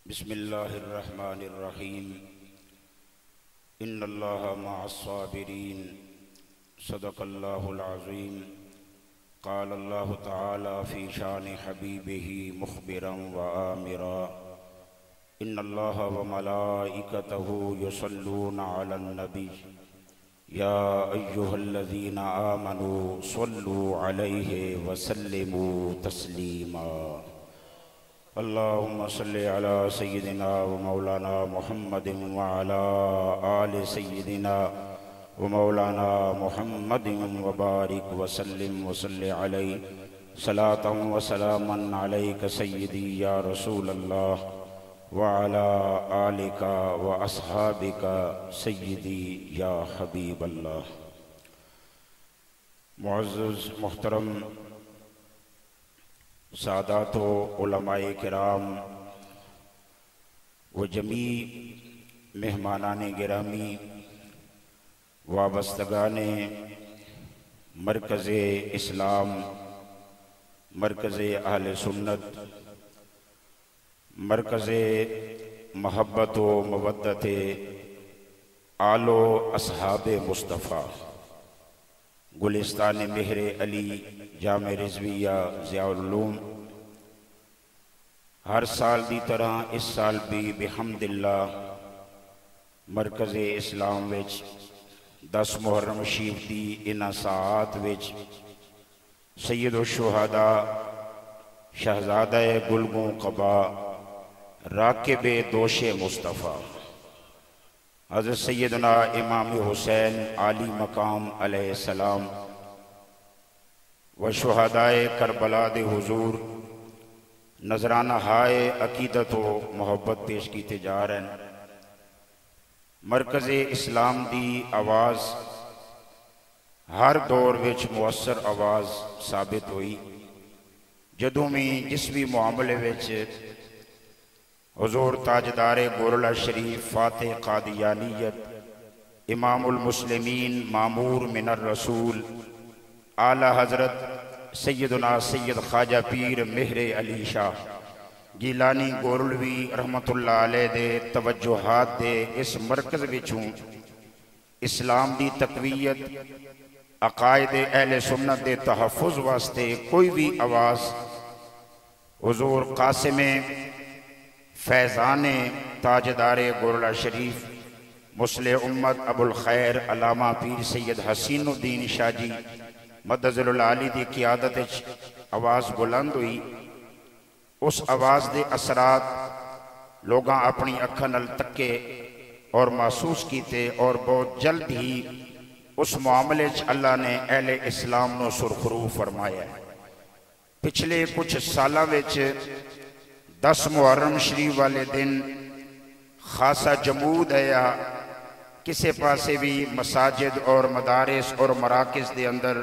بسم اللہ الرحمن الرحیم ان اللہ مع الصابرین صدق اللہ العظیم قال اللہ تعالی فی شان حبیبہ مخبرا وآمرا ان اللہ وملائکتہ یصلون علی النبی یا ایہا الذین آمنوا صلوا علیہ وسلموا تسلیما اللہم صلی علی سیدنا و مولانا محمد وعلی آل سیدنا و مولانا محمد وبارک وسلم وصلی علیہ صلاة و سلاما علیک سیدی یا رسول اللہ وعلی آلک و اصحابک سیدی یا حبیب اللہ۔ معزز محترم سادات و علماء کرام و جمیع مہمانان گرامی وابستگان مرکز اسلام، مرکز اہل سنت، مرکز محبت و مودت آل و اصحاب مصطفیٰ، گلستان مہر علی جامع رضویہ ضیاء العلوم، ہر سال دی طرح اس سال بھی بحمد اللہ مرکز اسلام وچ 10 محرم شریف دی انہاں ساعات وچ سید الشہداء شہزادہ گلگوں قبا راکب دوش مصطفیٰ حضرت سیدنا امام حسین عالی مقام علیہ السلام و شہدائے کربلا دے حضور نذرانہ ہائے عقیدت و محبت پیش کیتے جا رہے ہیں۔ مرکز اسلام دی آواز ہر دور وچ مؤثر آواز ثابت ہوئی، جدوں میں جس بھی معاملے وچ حضور تاجدار گورلا شریف فاتح قادیانیت امام المسلمین مامور من الرسول اعلی حضرت سیدنا سید خواجہ پیر مہر علی شاہ گیلانی گورلوی رحمت اللہ علیہ دے توجہات دے اس مرکز وچوں اسلام دی تقویت، عقائد اہل سنت دے تحفظ واسطے کوئی بھی آواز حضور قاسم فیضان تاجدار گورلا شریف مسلح امت ابو الخیر علامہ پیر سید حسین الدین شاہ جی مدظل العالی دی قیادت آواز بلند ہوئی، اس آواز دے اثرات لوگاں اپنی اکھاں نال تکے اور محسوس کیتے، اور بہت جلد ہی اس معاملے اللہ نے اہل اسلام نو سرخرو فرمایا ہے۔ پچھلے کچھ سالاں وچ 10 محرم شریف والے دن خاصا جمود ہے، یا کسے پاسے بھی مساجد اور مدارس اور مراکز دے اندر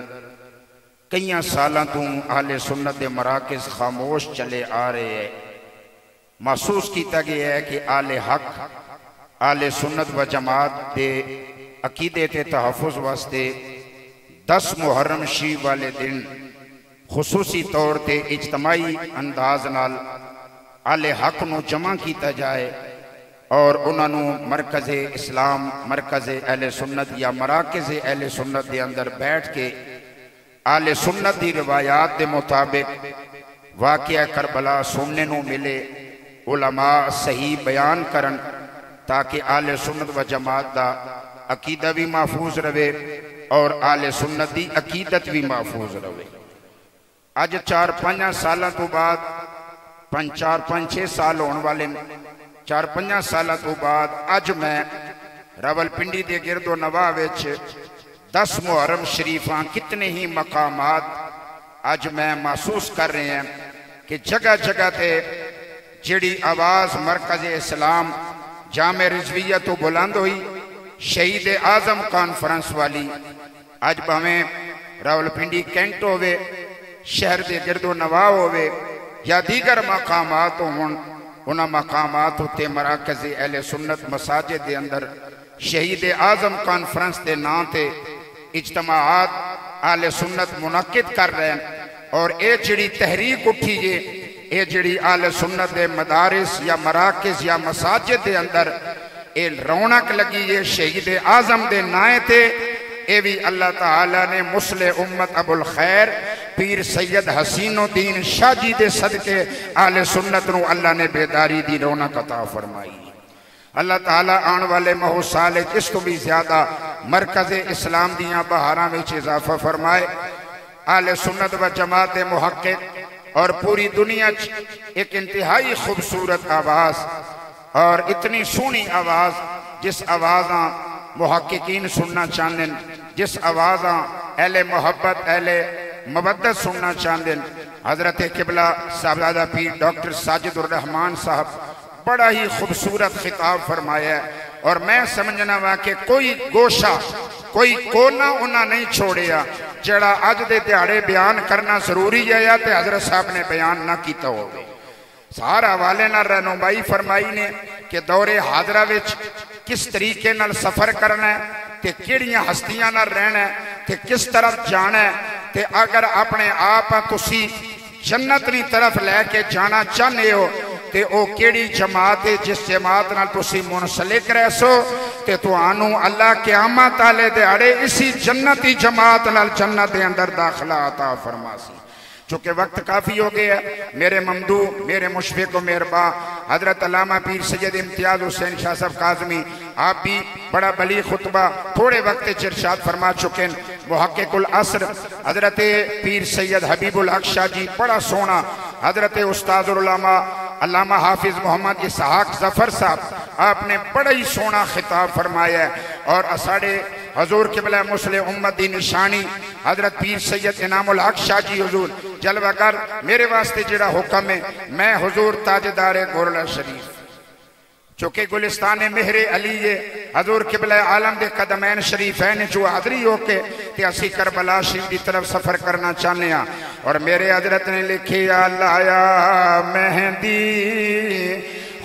کئیاں سالاں تو اہل سنت دے مراکز خاموش چلے آ رہے ہیں۔ محسوس کیتا گیا ہے کہ اہل حق، اہل سنت و جماعت دے عقیدے تے تحفظ واسطے 10 محرم شریف والے دن خصوصی طور تے اجتماعی انداز نال اہل حق نو جمع کیتا جائے، اور انہوں مرکز اسلام، مرکز اہل سنت یا مراکز اہل سنت دے اندر بیٹھ کے اہل سنت دی روایات دے مطابق واقعہ کربلا سننے نو ملے، علماء صحیح بیان کرن تاکہ اہل سنت و جماعت دا عقیدہ بھی محفوظ رہے اور اہل سنت دی عقیدت بھی محفوظ رہے۔ آج 4-5 سالاں تو بعد 5-6 سال ہونے والے 4-5 سالہ تو بعد اج میں راول پنڈی دے گرد و نواح وچ 10 محرم شریفاں کتنے ہی مقامات اج میں محسوس کر رہے ہیں کہ جگہ جگہ تے جڑی آواز مرکز اسلام جامع رضویہ تو بلند ہوئی، شہید اعظم کانفرنس والی، اج بہمیں راول پنڈی کینٹ ہوئے، شہر دے گرد و نواح ہوئے یا دیگر مقامات ہوں، انہاں مقامات ہوتے مراکز اہل سنت مساجد دے اندر شہید اعظم کانفرنس دے نام تے اجتماعات اہل سنت منعقد کر رہے ہیں، اور اے جڑی تحریک اٹھی جے اے جڑی آل سنت دے مدارس یا مراکز یا مساجد دے اندر اے رونق لگی ہے شہید اعظم دے نائے تے، اے بھی اللہ تعالیٰ نے مسلح امت ابو الخیر پیر سید حسین الدین شاہ جی دے صدقے آل سنت نو اللہ نے بیداری دی رونق عطا فرمائی۔ اللہ تعالیٰ آن والے مہو سالے اس تو بھی زیادہ مرکز اسلام دیاں بہاراں وچ اضافہ فرمائے۔ آل سنت و جماعت محقق اور پوری دنیا ایک انتہائی خوبصورت آواز اور اتنی سونی آواز، جس آوازاں محققین سننا چاندن، جس آوازاں اہل محبت اہل مودت سننا چاندن، حضرت قبلہ صاحبزادہ پیر ڈاکٹر ساجد الرحمان صاحب بڑا ہی خوبصورت خطاب فرمایا ہے، اور میں سمجھنا ہوا کہ کوئی گوشہ کوئی کونا انہاں نہیں چھوڑیا جڑا آج دے دیاڑے بیان کرنا ضروری ہے یا تے حضرت صاحب نے بیان نہ کیتا ہوگا۔ سارا والے نہ رہنمائی فرمائی نے کہ دور حاضرہ وچ کس طریقے نال سفر کرنا ہے تے کیڑیاں ہستیاں نہ رہنا ہے تے کس طرف جانا ہے تے اگر اپنے آپ تسی جنت نی طرف لے کے جانا چاہنے ہو تے او کیڑی جماعت ہے جس جماعت نال تسی منسلک رہ سو تے تو آنو اللہ قیامت آلے دے اڑے اسی جنتی جماعت نال جنت دے اندر داخلہ عطا فرماسی۔ چونکہ وقت کافی ہو گیا میرے ممدو میرے مشفق و مہرباں حضرت علامہ پیر سید امتیاز حسین شاہ صاحب کاظمی آپ بھی بڑا بلی خطبہ تھوڑے وقت ارشاد فرما چکے ہیں۔ محقق العصر حضرت پیر سید حبیب الحق شاہ جی بڑا سونا، حضرت استاد العلماء علامہ حافظ محمد اسحاق ظفر صاحب آپ نے بڑا ہی سونا خطاب فرمایا ہے، اور اساڑے حضور قبلہ مسلح امت دی نشانی حضرت پیر سید انعام الحق شاہ جی حضور جلوہ گر میرے واسطے جڑا حکم ہے میں حضور تاجدار گورلا شریف چونکہ گلستان مہر علی حضور قبلہ عالم دے قدمین شریفین جو حضری ہو کے تے اسی کربلا شریف دی طرف سفر کرنا چاہنے ہیں، اور میرے حضرت نے لکھی لایا مہندی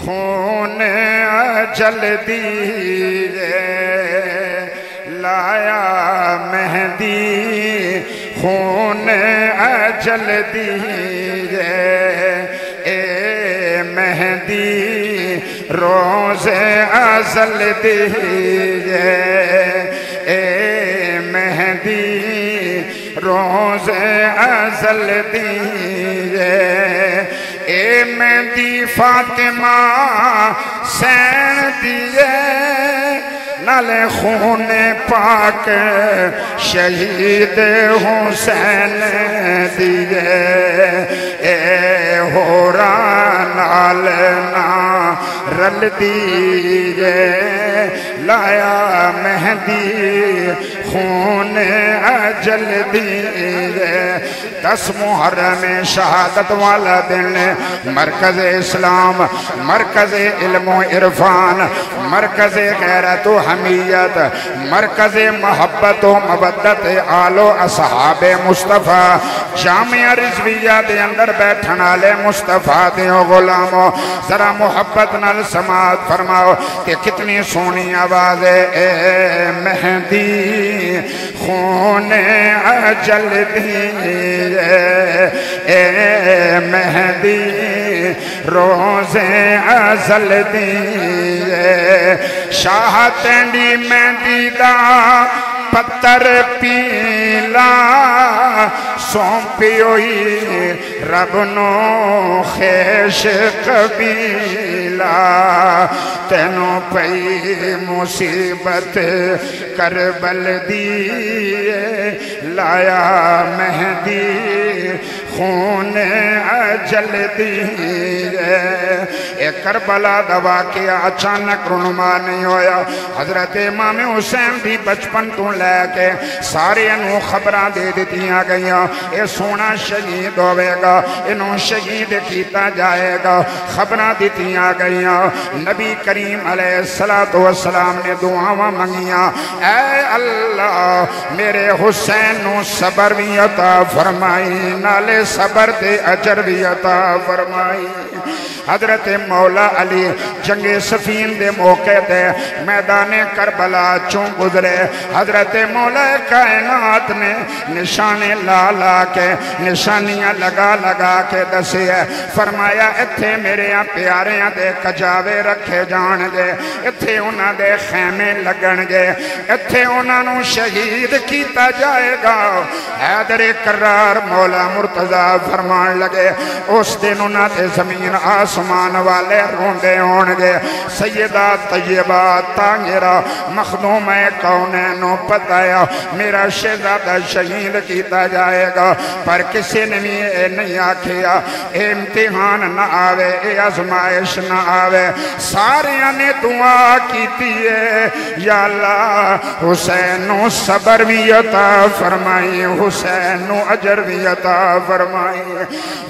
خون اجل دی لایا مہندی خون اجل دی اے مہندی روز ازل دی اے مہندی روز ازل دی اے مہندی فاطمہ سین دیے نال خون پاک شہید حسین دیے اے ہورا نال نا رل دیے لایا مہندی خون اجل دیے 10 محرم شہادت والا دن مرکز اسلام مرکز علم و عرفان مرکز غیرت و حمیت مرکز محبت و مودت آل و اصحاب مصطفیٰ جامعہ رضویہ دے اندر بیٹھن والے مصطفیٰ دے غلاموں ذرا محبت نال سماعت فرماؤ کہ کتنی سونی آواز ہے اے مہندی خون اجل دی اے مہندی روز ازل دی شاہ تینڈی مہندی دا پتر پیلا سونپی ہوئی رب نو خیش قبیلہ تینوں پئی مصیبت کربل دی لایا مہندی خون اجل دی اے کربلا دوا کیا اچانک رنما نہیں ہویا حضرت امام حسین بھی بچپن تو لے کے سارے انہوں خبران دے دیتیاں گئیاں اے سونا شہید ہوئے گا انہوں شہید کیتا جائے گا خبران دیتیاں گئیاں نبی کریم علیہ السلام نے دعاواں منگیاں اے اللہ میرے حسین نو صبر بھی عطا فرمائی نالے صبر دے اجر بھی عطا فرمائی حضرت مولا علی جنگ صفین دے موقع دے میدان کربلا چوں گزرے حضرت مولا کائنات نے نشانے لا لا کے نشانیاں لگا لگا کے دسے فرمایا اتھے میرے پیاریاں دے کجاوے رکھے جان گے اتھے انہاں دے خیمے لگن گے اتھے انہاں نو شہید کیتا جائے گا حیدر کرار مولا مرتضی فرمان لگے اس دن انہاں دے زمین آسمان والے روندے ہون گے سیدہ طیبہ تانگرہ مخدوم کونینو پتایا میرا شہزادہ شہید کیتا جائے گا پر کسی نے نہیں آکھیا اے امتحان نہ آوے اے آزمائش نہ آوے سارے نے دعا کیتی ہے یا اللہ حسین نو صبر بھی عطا فرمائی حسین نو اجر بھی عطا فرمائی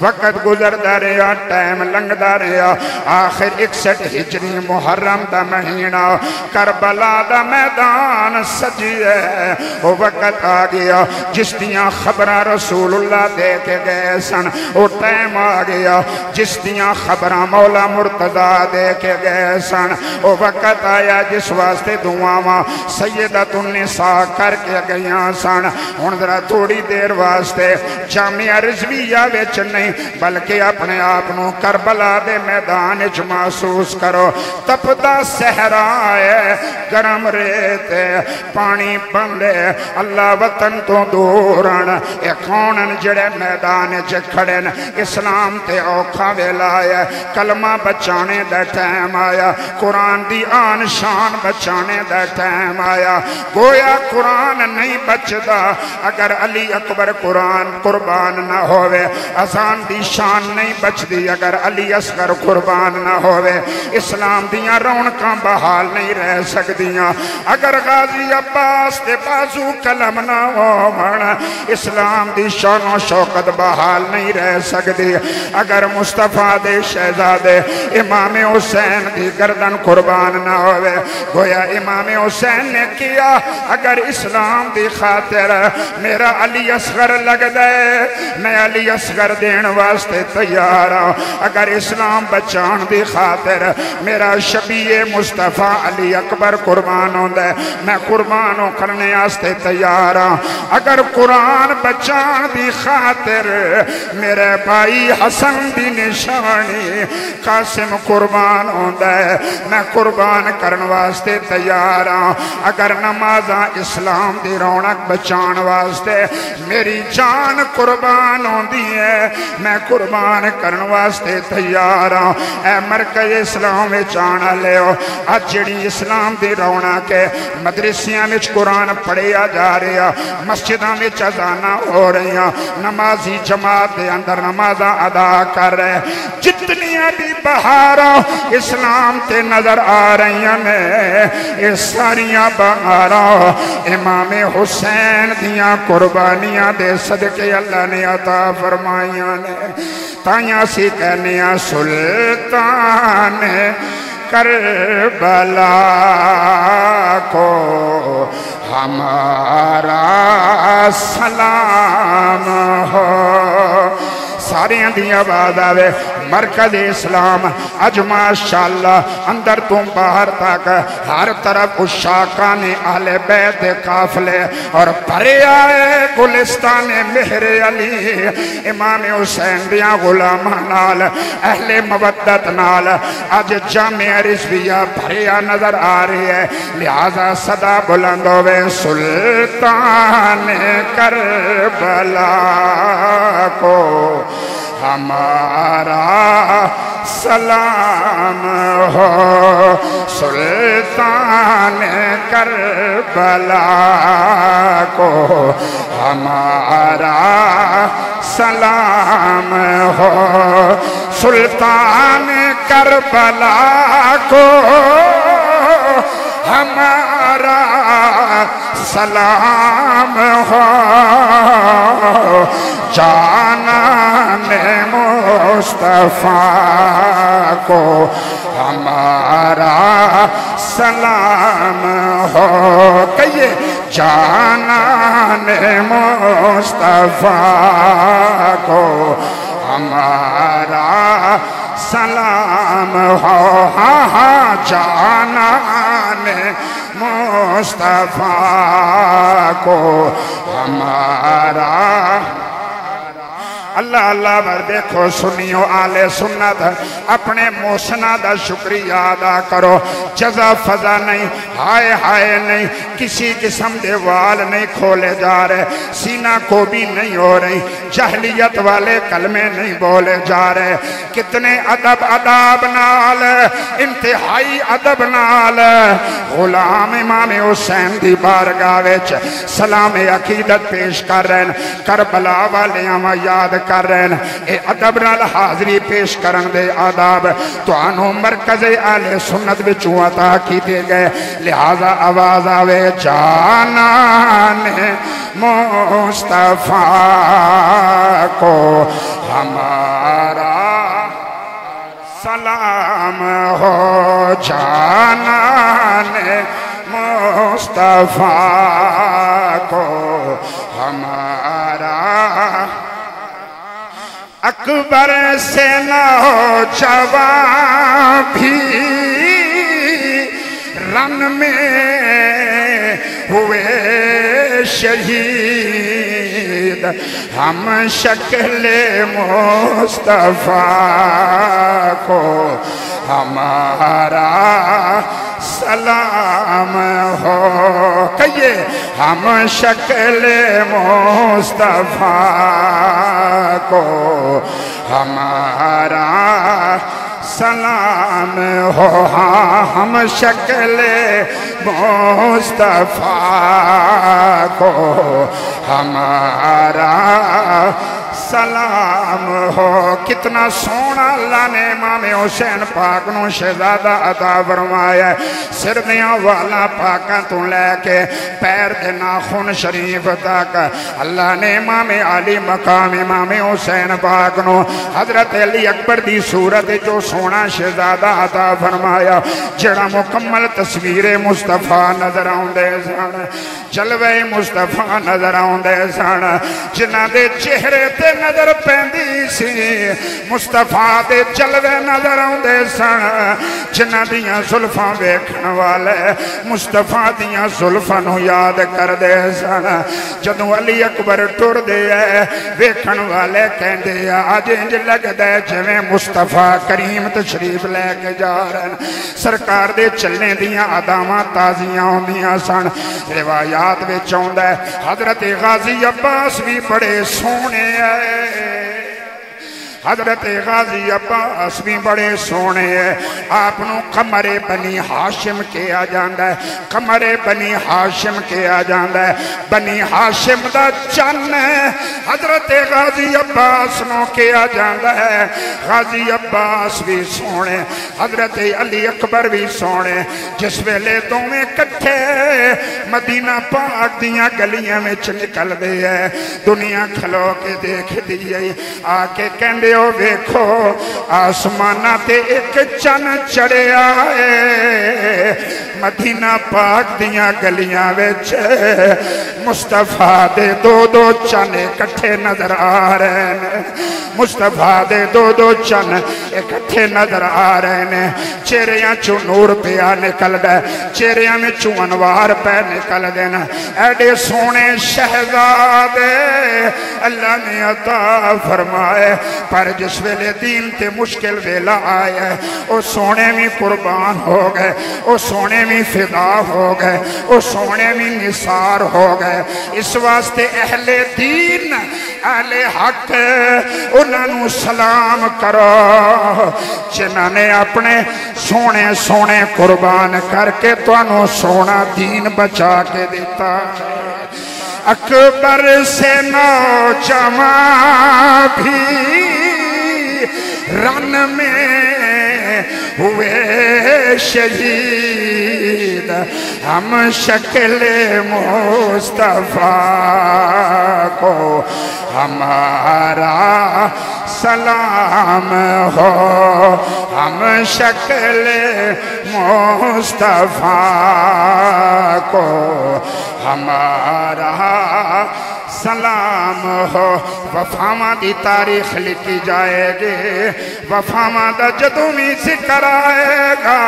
وقت گزردا رہیا ٹائم لنگدا رہیا آخر 61 ہجری محرم دا مہینہ کربلا دا میدان سجی ہے وہ وقت آ گیا جس دیاں خبراں رسول اللہ دے کے گئے سن وہ ٹائم آ گیا جس دیاں خبراں مولا مرتضی دے کے گئے سن وہ وقت آیا جس واسطے دعاواں سیدۃ النساء کر کے گئیاں سن ہن ذرا تھوڑی دیر واسطے جامعہ رضویہ وچ نہیں بلکہ اپنے آپ نو کربلا دے میدان وچ محسوس کرو تپدا صحرا ہے گرم ریت پانی بندے اللہ وطن تو دورن اے کونن جڑے میدان وچ کھڑن اسلام تے اوکھا ویلا ہے کلمہ بچانے دا ٹائم آیا قرآن دی آن شان بچانے دا ٹائم آیا گویا قرآن نہیں بچدا اگر علی اکبر قرآن قربان نہ ہوئے اذان دی شان نہیں بچدی اگر علی اصغر قربان نہ ہوئے اسلام دیاں رونقاں بحال نہیں رہ سکدیاں اگر غازی عباس تے بازو قلم نہ ہون اسلام دی شان و شوکت بحال نہیں رہ سکدی اگر مصطفیٰ دے شہزادے امام حسین دی گردن قربان نہ ہوئے گویا امام حسین نے کیا اگر اسلام دی خاطر میرا علی اصغر لگ دے میں علی اصغر دین واسطے تیار ہوں اگر اسلام بچان دی خاطر میرا شبیہ مصطفیٰ علی اکبر قربان ہوں دے میں قربانوں کرنے واسطے تیار ہوں اگر قرآن بچان دی خاطر میرے بھائی حسن دی نشانی قاسم قربان ہوں دے میں قربان کرن واسطے تیار ہوں اگر نمازاں اسلام دی رونق بچان واسطے میری جان قربان ہوں دی ہے میں قربان کرن واسطے تیار ہوں اے مرکز اسلام چانا لے ہو آج جڑی اسلام دی رونق ہے مدرسیاں وچ قرآن پڑھیا جا رہا مسجداں وچ اذاناں ہو رہی ہیں نمازی جماعت دے اندر نمازاں ادا کر رہے جتنیاں بھی بہاراں اسلام تے نظر آ رہی ہیں اس ساریاں بہاراں امام حسین دیاں قربانیاں دے صدقے اللہ نے عطا فرمائیاں نے تائیاں سی کہنیاں سلطان کربلا کو ہمارا سلام ہو سارے دی آواز آوے مرکز اسلام اج ماشاءاللہ اندر تم باہر تک ہر طرف اشاقان اہل بیت قافلے اور بھرے آئے گلستان مہر علی امام حسین دیاں غلامان نال اہل مودت نال اج جامعہ رضویہ بھریا نظر آ رہی ہے لہذا صدا بلند ہوئے سلطان کربلا کو ہمارا سلام ہو سلطان کربلا کو ہمارا سلام ہو سلطان کربلا کو ہمارا سلام ہو جانان مصطفیٰ کو ہمارا سلام ہو کہیے جانان مصطفیٰ کو ہمارا سلام ہو ہاں جانان مصطفیٰ کو ہمارا اللہ اللہ بر دیکھو سنیو آل سنت اپنے موسنا دا شکریہ ادا کرو جزا فضا نہیں ہائے ہائے نہیں کسی قسم دے وال نہیں کھولے جا رہے سینہ کو بھی نہیں ہو رہی جہلیت والے کلمے نہیں بولے جا رہے کتنے ادب اداب نال انتہائی ادب نال غلام امام حسین دی بارگاہ وچ سلام عقیدت پیش کر رہے ہیں کربلا والے ہم یاد کر رہے ہیں اے ادب نال حاضری پیش کرن دے آداب تو آنو مرکز اہل سنت بچوں عطا کی دے گئے لہذا آواز آوے جانان مصطفیٰ کو ہمارا سلام ہو جانان مصطفیٰ کو ہمارا اکبر سے نوجوان بھی رن میں ہوئے شہید ہم شکل مصطفیٰ کو ہمارا سلام ہو کہیے ہم شکل مصطفیٰ کو ہمارا سلام ہو ہاں ہم شکل مصطفیٰ کو ہمارا سلام ہو کتنا سونا اللہ نے امام حسین پاک نو شہزادہ عطا فرمایا سر دیاں والا پاکاں تو لے کے پیر دے ناخن شریف تک اللہ نے امام علی مقام امام حسین پاک نو حضرت علی اکبر دی صورت جو سونا شہزادہ عطا فرمایا جڑا مکمل تصویر مصطفیٰ نظر آؤں دے سن جلوے مصطفیٰ نظر آؤں دے سن جنہ دے چہرے تے نظر پہندی سی مصطفیٰ دے جلوے نظر آؤں دے سن جنہ دیاں زلفاں بیکھن والے مصطفیٰ دیاں زلفاں نو یاد کر دے سن جدوں علی اکبر ٹر دے بیکھن والے کہندے آج انج لگ دے جویں مصطفیٰ کریم تشریف لے کے جا رہے ہیں سرکار دے چلنے دیاں عدامہ تازیاں ہوندیاں سن روایات میں چوندہ ہے حضرت غازی عباس بھی بڑے سونے ہیں حضرت غازی عباس بھی بڑے سونے ہیں آپ نو قمر بنی ہاشم کیا جاندہ ہے قمر بنی ہاشم کیا جاندہ ہے بنی ہاشم دا چن حضرت غازی عباس نو کیا جاندہ ہے غازی عباس بھی سونے حضرت علی اکبر بھی سونے جس ویلے تو میں کٹھے مدینہ پاک دیاں گلیاں میں نکل دے ہے دنیا کھلو کے دیکھ دیئے آکے کہندے ہو دیکھو آسمانہ تے ایک چن چڑے آئے مدینہ پاک دیاں گلیاں وچ مصطفیٰ دے دو چن اکٹھے نظر آ رہے ہیں مصطفیٰ دے دو چن اکٹھے نظر آ رہے ہیں چہریاں چو نور پیا نکل دے چہریاں میں چو انوار پہ نکل دینا ایڈے سونے شہزادے اللہ نے عطا فرمائے پر جس ویلے دین تے مشکل ویلا آئے او سونے میں قربان ہو گئے او سونے میں فدا ہو گئے او سونے میں نثار ہو گئے اس واسطے اہل دین اہل حق انہوں نے سلام کرو جنہوں نے اپنے سونے سونے قربان کر کے تو انہوں سونا دین بچا کے دیتا اکبر سے نوجوان بھی رن میں ہوئے شہید ہم شکل مصطفیٰ کو ہمارا سلام ہو ہم شکل مصطفیٰ کو ہمارا سلام ہو وفاواں دی تاریخ لکھی جائے گی وفاواں دا جدوں بھی ذکر آئے گا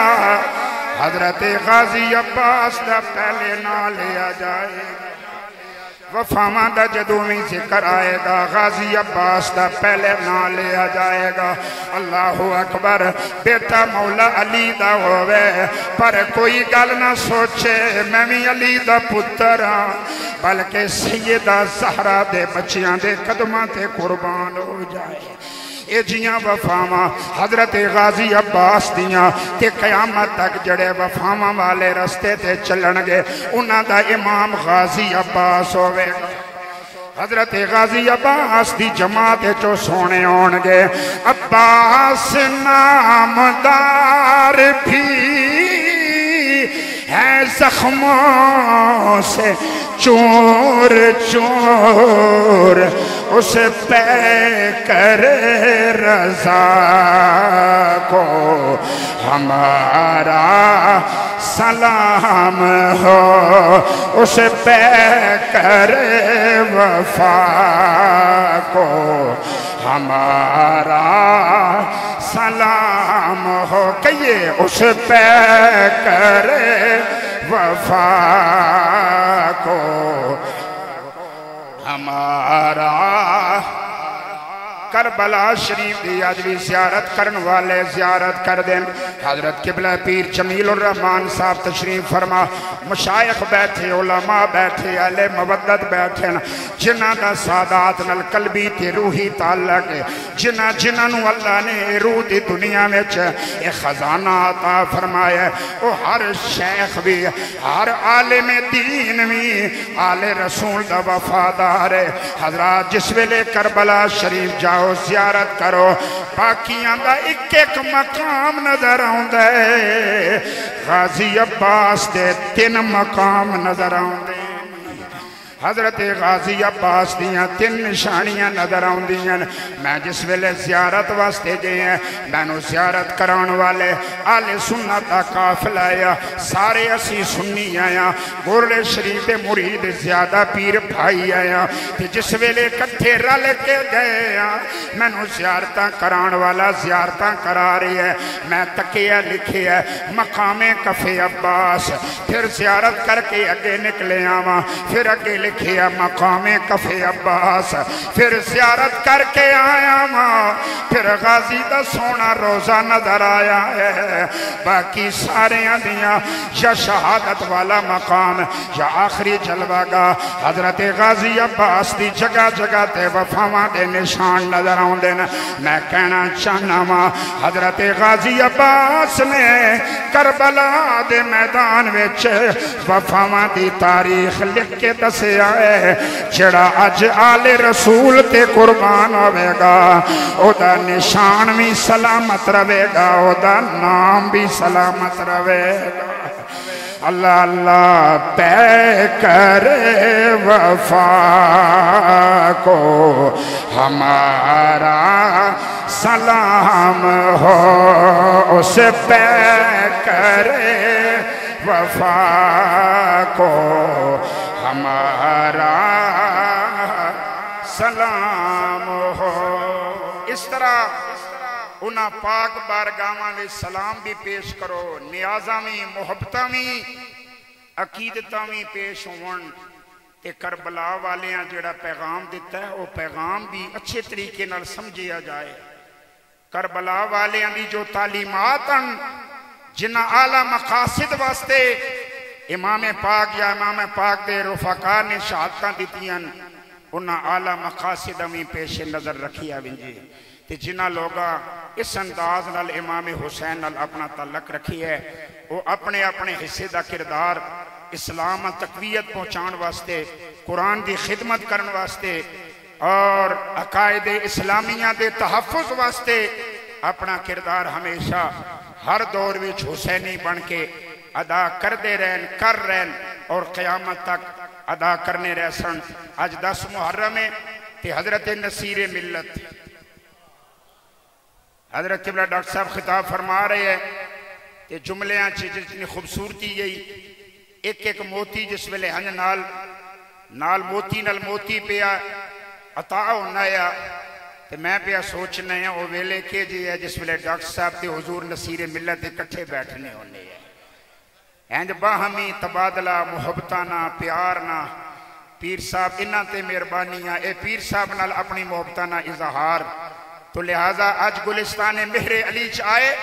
حضرت غازی عباس دا پہلے نہ لیا جائے گا وفاواں دا جدوں بھی ذکر آئے گا غازی عباس دا پہلے نہ لیا جائے گا اللہ اکبر بیٹا مولا علی دا ہوئے پر کوئی گل نہ سوچے میں بھی علی دا پتر ہاں بلکہ سیدہ زہرا دے بچیاں دے قدماں تے قربان ہو جائے اے جیاں وفاواں حضرت غازی عباس دیاں تے قیامت تک جڑے وفاواں والے رستے تے چلن گے انہاں دا امام غازی عباس ہوئے گا حضرت غازی عباس دی جماعت چو سونے ہون گے عباس نامدار بھی ہے زخموں سے چور چور اس پہ کر رضا کو ہمارا سلام ہو اس پہ کر وفا کو ہمارا سلام ہو کہیے اس پہ کر وفا کو ہمارا کربلا شریف دی آج بھی زیارت کرن والے زیارت کر دیں حضرت قبلہ پیر جمیل الرحمن صاحب تشریف فرما مشایخ بیٹھے علماء بیٹھے اہل مودت بیٹھے جنہ دا سادات نل قلبی تے روحی تعلق جنہ نو اللہ نے روح دی دنیا میں ایک خزانہ عطا فرمایا وہ ہر شیخ بھی ہر عالم دین بھی آل رسول دا وفادار ہے حضرات جس ویلے کربلا شریف جاؤ زیارت کرو باقیاں دا ایک ایک مقام نظر آؤندے غازی عباس دے 3 مقام نظر آؤندے حضرت غازی عباس دیاں 3 نشانیاں نظر آؤندیاں میں جس ویلے زیارت واسطے گئے ہیں میں نو زیارت کران والے آل سنت دا قافلہ آیا سارے اسی سنی آیا گورے شریف مرید زیادہ پیر بھائی آیا جس ویلے کٹھے رل کے گئے ہیں میں نو زیارتاں کران والا زیارتاں کرا رہی ہے میں تکیہ لکھے ہے مقام کف عباس پھر زیارت کر کے اگے نکلے آواں پھر اگے لکھیا مقام کف عباس پھر زیارت کر کے آیا ماں پھر غازی دا سونا روزہ نظر آیا ہے باقی سارے دیا یا شہادت والا مقام یا آخری جلوہ گا حضرت غازی عباس دی جگہ جگہ تے وفاواں دے نشان نظر آن دینا میں کہنا چاہنا ماں حضرت غازی عباس نے کربلا دے میدان وچ وفاواں دی تاریخ لکھ کے دسے آئے جڑا اج آل رسول تے قربان ہوئے گا او دا نشان بھی سلامت روے گا او دا نام بھی سلامت روے گا اللہ اللہ پہ کر وفا کو ہمارا سلام ہو اس پہ کر وفا کو ہمارا سلام ہو اس طرح انہاں پاک بارگاہاں دے سلام بھی پیش کرو نیازاں بھی محبتاں بھی عقیدتاں بھی پیش ہون تے کربلا والیاں جڑا پیغام دیتا ہے وہ پیغام بھی اچھے طریقے نال سمجھیا جائے کربلا والیاں دی جو تعلیمات ہیں جنہ اعلیٰ مقاصد واسطے امام پاک یا امام پاک دے رفقا نے شہادتاں دیتیاں انہاں اعلیٰ مقاصد ہمیں پیش نظر رکھیا ونجے تے جنہ لوگا اس انداز نال امام حسین نال اپنا تعلق رکھی ہے وہ اپنے اپنے حصے دا کردار اسلام تقویت پہنچان واسطے قرآن دی خدمت کرن واسطے اور عقائد اسلامیہ دے تحفظ واسطے اپنا کردار ہمیشہ ہر دور وچ حسینی بن کے ادا کردے رہن کر رہن اور قیامت تک ادا کرنے رہ سن آج 10 محرم ہے تے حضرت نصیر ملت حضرت قبلہ ڈاکٹر صاحب خطاب فرما رہے ہیں کہ جملیاں جتنی خوبصورتی گئی ایک ایک موتی جس ویلے ہنج نال نال موتی پیا عطا ہونا ہے تے میں پیا سوچنا ہے وہ ویلے کے جی ہے جس ویلے ڈاکٹر صاحب تے حضور نصیر ملت اکٹھے بیٹھنے ہونے ہیں اینج باہمی تبادلہ محبتانہ پیارنا پیر صاحب انہاں تے مہربانیاں اے پیر صاحب نال اپنی محبتانہ اظہار تو لہذا آج گلستان مہر علی چ آئے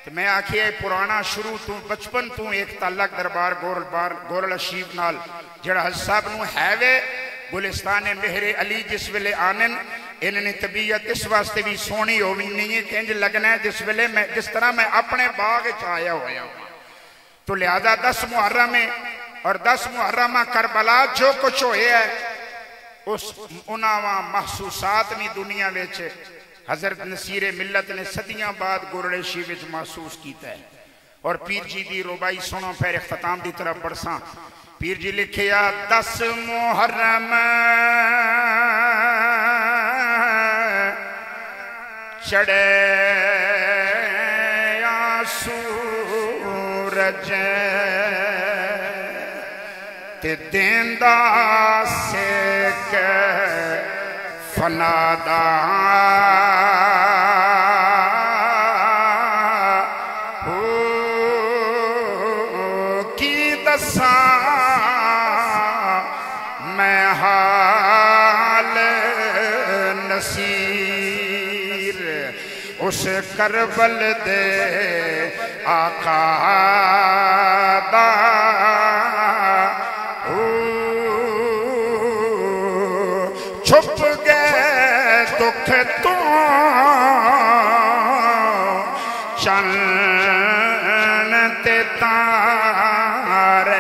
تو میں آکھے پرانا شروع تو بچپن تو ایک تعلق دربار گورل شیف نال جڑا حضرت صاحب نو ہے وے گلستان مہر علی جس ویلے آنن انہوں طبیعت اس واسطے بھی سونی ہوئی نہیں ہے کہ انج لگنا ہے جس طرح میں اپنے باغ چاہیا ہویا ہوں تو لہذا 10 محرم میں اور 10 محرمہ کربلا جو کچھ ہوئے ہے اس انہاں محسوسات میں دنیا ویچ حضرت نصیر ملت نے صدیاں بعد گورڑے شیف وچ محسوس کیتا ہے اور پیر جی دی روبائی سنو پھر اختتام دی طرف برساں پیر جی لکھیا 10 محرم چڑے یا سورج تے دیندہ سیک فنادا کی دساں میں حال نصیر اس کربل دے آقا دا چھپ گئے دکھ تو چنتے تارے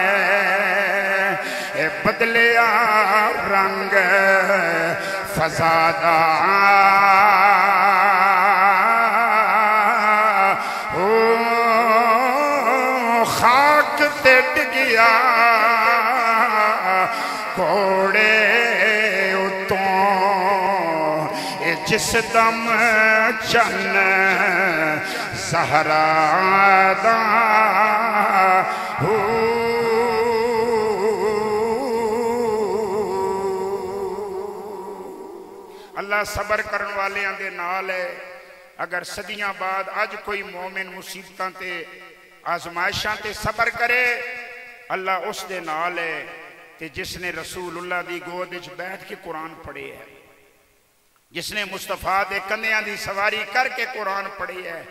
اے بدلیا رنگ فزادہ خاک تے ڈگیا گھوڑے جس دم چن زہرا دا اللہ صبر کرن والے آندے نال ہے اگر صدیاں بعد آج کوئی مومن مصیبتاں تے آزمائشاں تے صبر کرے اللہ اس دے نال ہے تے جس نے رسول اللہ دی گود وچ بیٹھ کے قرآن پڑھے ہے جس نے مصطفیٰ دے کنیاں دی سواری کر کے قرآن پڑھی ہے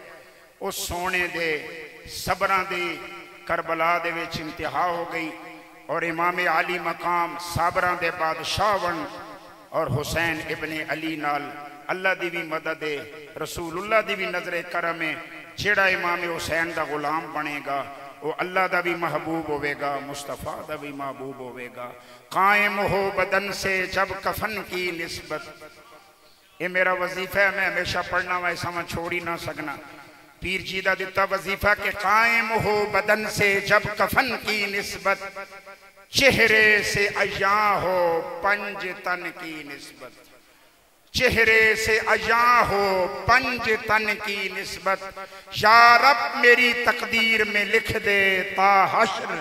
اس سونے دے صبران دی کربلا دے وچ انتہا ہو گئی اور امام علی مقام صابران دے بادشاہ ون اور حسین ابن علی نال اللہ دی بھی مدد ہے رسول اللہ دی بھی نظر کرم ہے جیڑا امام حسین دا غلام بنے گا وہ اللہ دا بھی محبوب ہوئے گا مصطفیٰ دا بھی محبوب ہوئے گا قائم ہو بدن سے جب کفن کی نسبت یہ میرا وظیفہ ہے میں ہمیشہ پڑھنا ہوا ایسا میں چھوڑی نہ سکنا پیر جی دا دیتا وظیفہ کہ قائم ہو بدن سے جب کفن کی نسبت چہرے سے عیاں ہو پنج تن کی نسبت چہرے سے عیاں ہو پنج تن کی نسبت یا رب میری تقدیر میں لکھ دے تا حشر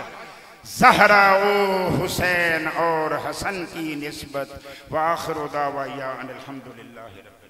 زہرا و حسین اور حسن کی نسبت وآخر دعویٰ ان الحمدللہ رب